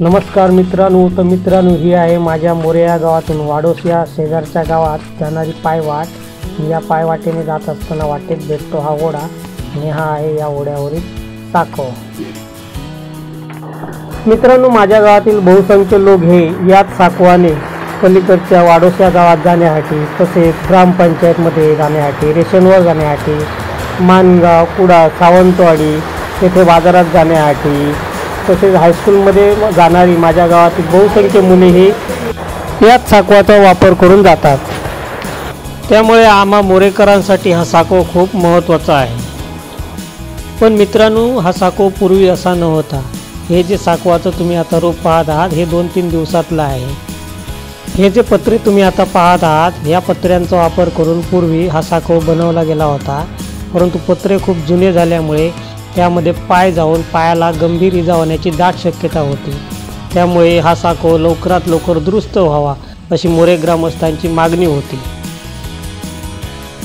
नमस्कार मित्रांनो, ही आहे माझ्या मोरे या गावातून वाडोस या शेजारच्या गावात जाणारी पायवाट। या पायवाटेने जात असताना वाटेत भेटतो हा ओढा आणि हा आहे या ओढ्यावरील साखव। मित्रांनो, माझ्या गावातील बहुसंख्य लोक हे याच साखवाने पलीकडच्या वाडोस या गावात जाण्यासाठी, तसेच ग्रामपंचायतमध्ये जाण्यासाठी, रेशनवर जाण्यासाठी, मानगाव, कुडा, सावंतवाडी येथे बाजारात जाण्यासाठी, तसेच हायस्कूलमध्ये जाणारी माझ्या गावातील बहुसंख्य मुले ही याच साखवाचा वापर करून जातात। त्यामुळे आम्हा मोरेकरांसाठी हा साखव खूप महत्त्वाचा आहे। पण मित्रांनो, हा साखव पूर्वी असा नव्हता। हे जे साखवाचं तुम्ही आता रोप पाहत आहात हे 2-3 दिवसातलं आहे। हे जे पत्रे तुम्ही आता पाहत आहात या पत्र्यांचा वापर करून पूर्वी हा साखव बनवला गेला होता, परंतु पत्रे खूप जुने झाल्यामुळे त्यामध्ये पाय जाऊन पायाला गंभीर इजा होण्याची दाट शक्यता होती। त्यामुळे हा साखव लवकरात लवकर दुरुस्त व्हावा अशी मोरे ग्रामस्थांची मागणी होती।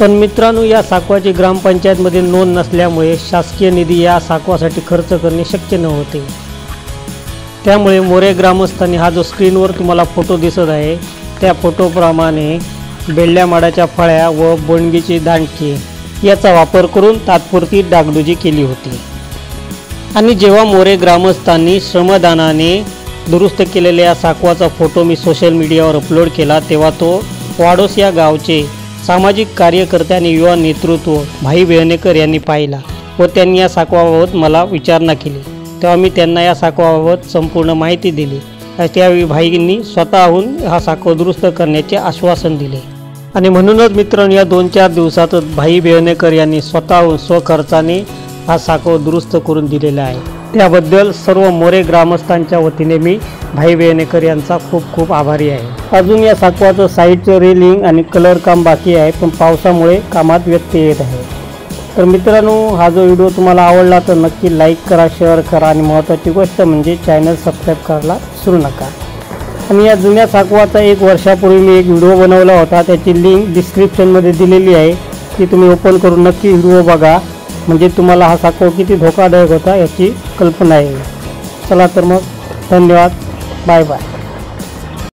पण मित्रांनो, या साखवाची ग्रामपंचायतमध्ये नोंद नसल्यामुळे शासकीय निधी या साखवासाठी खर्च करणे शक्य नव्हते। त्यामुळे मोरे ग्रामस्थांनी हा जो स्क्रीनवर तुम्हाला फोटो दिसत आहे त्या फोटोप्रमाणे बेल्ल्या माडाच्या फळ्या व बोंडगीची दांडकी याचा वापर करून तात्पुरती डागडुजी केली होती। आणि जेव्हा मोरे ग्रामस्थांनी श्रमदानाने दुरुस्त केलेल्या या साखवाचा फोटो मी सोशल मीडियावर अपलोड केला, तेव्हा तो वाडोस या गावचे सामाजिक कार्यकर्ते आणि युवा नेतृत्व भाई बेहनेकर यांनी पाहिला व त्यांनी या साखवाबाबत मला विचारणा केली। तेव्हा मी त्यांना या साखवाबाबत संपूर्ण माहिती दिली। त्यावेळी भाईंनी स्वतःहून हा साखव दुरुस्त करण्याचे आश्वासन दिले। आणि म्हणूनच मित्रांनो, या 2-4 दिवसातच भाई बेहनेकर यांनी स्वतःहून स्वखर्चाने हा साखव दुरुस्त करून दिलेला आहे। त्याबद्दल सर्व मोरे ग्रामस्थांच्या वतीने मी भाई बेहनेकर यांचा खूप खूप आभारी आहे। अजून या साखवाचं साईडचं रेलिंग आणि कलर काम बाकी आहे, पण पावसामुळे कामात व्यत्यय येत आहे। तर मित्रांनो, हा जो व्हिडिओ तुम्हाला आवडला तर नक्की लाईक करा, शेअर करा आणि महत्त्वाची गोष्ट म्हणजे चॅनल सबस्क्राईब करायला विसरू नका। आणि या जुन्या साखवाचा 1 वर्षापूर्वी मी एक व्हिडिओ बनवला होता, त्याची लिंक डिस्क्रिप्शनमध्ये दिलेली आहे, ती तुम्ही ओपन करून नक्की व्हिडिओ बघा, म्हणजे तुम्हाला हा साखव किती धोकादायक होता याची कल्पना येईल। चला तर मग, धन्यवाद, बाय बाय।